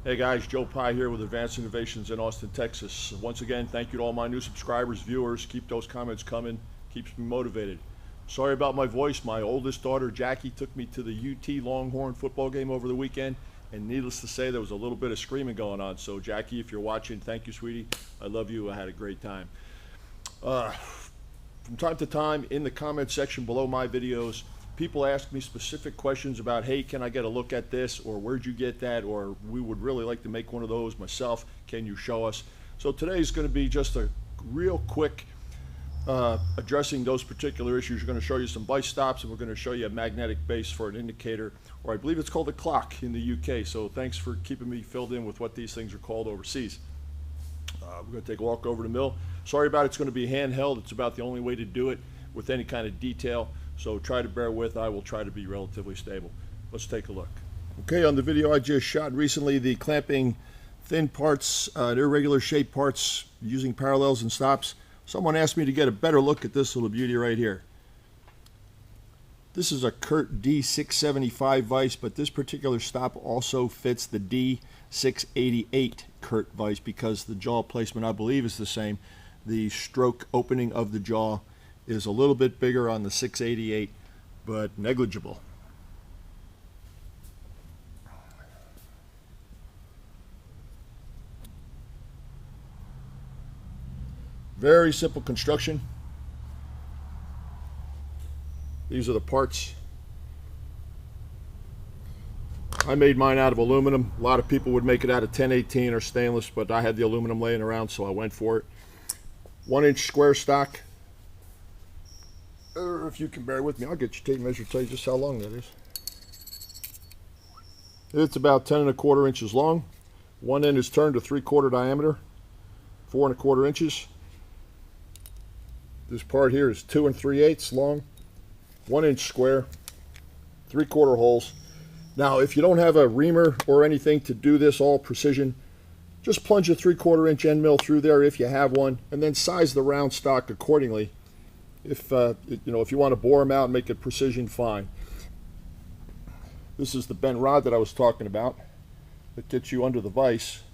Hey guys, Joe Pye here with Advanced Innovations in Austin, Texas. Once again, thank you to all my new subscribers, viewers. Keep those comments coming. Keeps me motivated. Sorry about my voice. My oldest daughter, Jackie, took me to the UT Longhorn football game over the weekend, and needless to say, there was a little bit of screaming going on. So, Jackie, if you're watching, thank you, sweetie. I love you. I had a great time. From time to time, in the comment section below my videos, people ask me specific questions about, hey, can I get a look at this, or where'd you get that, or we would really like to make one of those myself, can you show us? So today's going to be just a real quick addressing those particular issues. We're going to show you some vice stops, and we're going to show you a magnetic base for an indicator, or I believe it's called a clock in the UK. So thanks for keeping me filled in with what these things are called overseas. We're going to take a walk over the mill. Sorry about it's going to be handheld. It's about the only way to do it with any kind of detail. So try to bear with. I will try to be relatively stable. Let's take a look. Okay, on the video I just shot recently, the clamping thin parts, irregular shaped parts using parallels and stops. Someone asked me to get a better look at this little beauty right here. This is a Kurt D675 vise, but this particular stop also fits the D688 Kurt vise because the jaw placement, I believe, is the same. The stroke opening of the jaw is a little bit bigger on the 688, but negligible. Very simple construction. These are the parts. I made mine out of aluminum. A lot of people would make it out of 1018 or stainless, but I had the aluminum laying around, so I went for it. 1-inch square stock. If you can bear with me, I'll get your tape measure to tell you just how long that is. It's about 10 1/4 inches long. One end is turned to 3/4 diameter, 4 1/4 inches. This part here is 2 3/8 long, 1-inch square, 3/4 holes. Now, if you don't have a reamer or anything to do this all precision, just plunge a 3/4 inch end mill through there if you have one, and then size the round stock accordingly. If if you want to bore them out and make it precision, fine. This is the bent rod that I was talking about that gets you under the vise,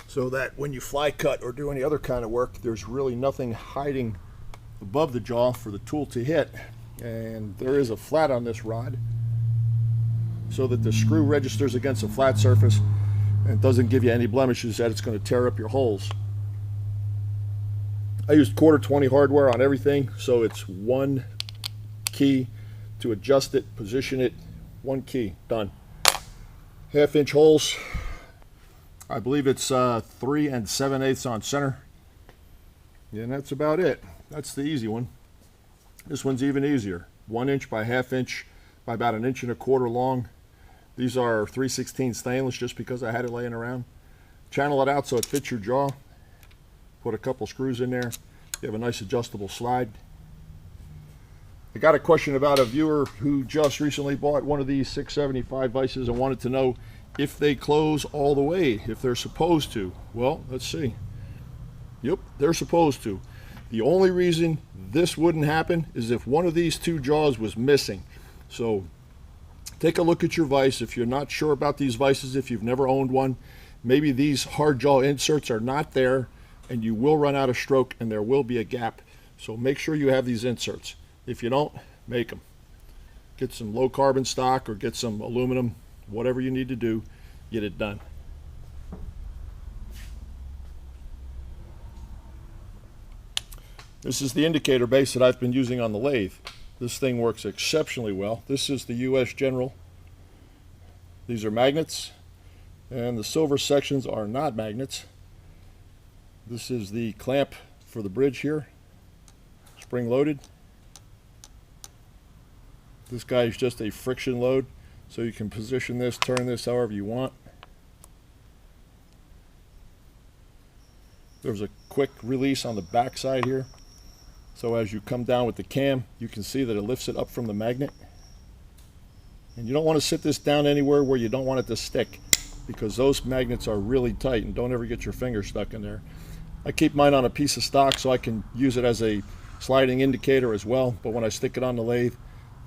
so that when you fly cut or do any other kind of work, there's really nothing hiding above the jaw for the tool to hit. And there is a flat on this rod, so that the screw registers against a flat surface and doesn't give you any blemishes that it's going to tear up your holes. I used 1/4 hardware on everything, so it's one key to adjust it, position it, one key, done. 1/2 inch holes. I believe it's 3 7/8 on center. And that's about it. That's the easy one. This one's even easier. 1 inch by 1/2 inch by about 1 1/4 inches long. These are 3/16 stainless just because I had it laying around. Channel it out so it fits your jaw. Put a couple screws in there. You have a nice adjustable slide. I got a question about a viewer who just recently bought one of these 675 vices and wanted to know if they close all the way, if they're supposed to. Well, let's see. Yep, they're supposed to. The only reason this wouldn't happen is if one of these two jaws was missing. So take a look at your vise. If you're not sure about these vices, if you've never owned one, maybe these hard jaw inserts are not there, and you will run out of stroke and there will be a gap. So make sure you have these inserts. If you don't, make them. Get some low carbon stock or get some aluminum, whatever you need to do, get it done. This is the indicator base that I've been using on the lathe. This thing works exceptionally well. This is the US General. These are magnets, and the silver sections are not magnets. This is the clamp for the bridge here, spring loaded. This guy is just a friction load, so you can position this, turn this however you want. There's a quick release on the back side here, so as you come down with the cam, you can see that it lifts it up from the magnet. And you don't want to sit this down anywhere where you don't want it to stick, because those magnets are really tight, and don't ever get your finger stuck in there. I keep mine on a piece of stock so I can use it as a sliding indicator as well, but when I stick it on the lathe,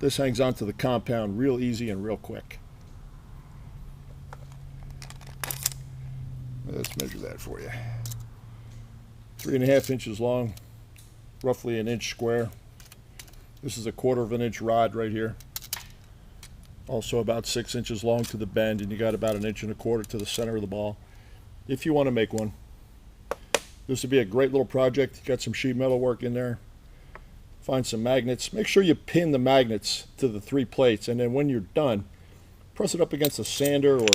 this hangs onto the compound real easy and real quick. Let's measure that for you. 3.5 inches long, roughly an inch square. This is a 1/4 of an inch rod right here. Also about 6 inches long to the bend, and you got about 1 1/4 inches to the center of the ball. If you want to make one, this would be a great little project. You got some sheet metal work in there. Find some magnets. Make sure you pin the magnets to the 3 plates, and then when you're done, press it up against a sander or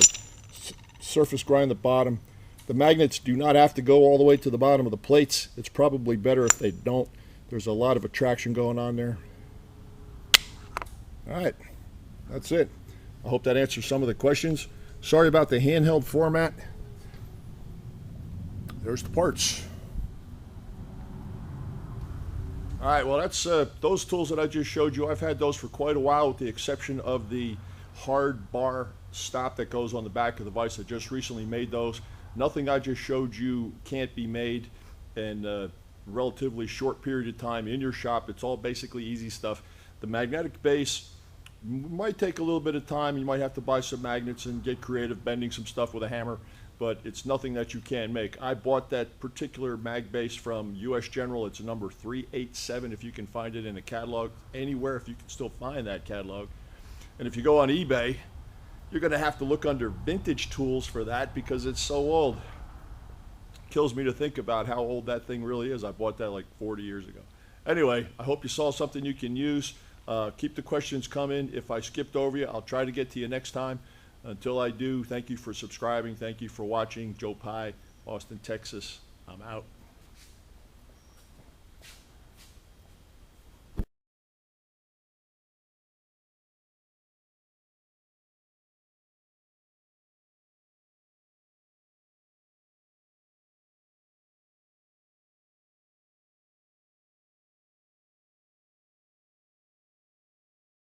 surface grind the bottom. The magnets do not have to go all the way to the bottom of the plates. It's probably better if they don't. There's a lot of attraction going on there. All right, that's it. I hope that answers some of the questions. Sorry about the handheld format. There's the parts. All right, well, that's those tools that I just showed you. I've had those for quite a while, with the exception of the hard bar stop that goes on the back of the vise. I just recently made those. Nothing I just showed you can't be made in a relatively short period of time in your shop. It's all basically easy stuff. The magnetic base might take a little bit of time. You might have to buy some magnets and get creative bending some stuff with a hammer, but it's nothing that you can't make. I bought that particular mag base from US General. It's a number 387 if you can find it in a catalog anywhere, if you can still find that catalog. And if you go on eBay, you're going to have to look under vintage tools for that because it's so old. Kills me to think about how old that thing really is. I bought that like 40 years ago. Anyway, I hope you saw something you can use. Keep the questions coming. If I skipped over you, I'll try to get to you next time. Until I do, thank you for subscribing. Thank you for watching. Joe Pye, Austin, Texas. I'm out.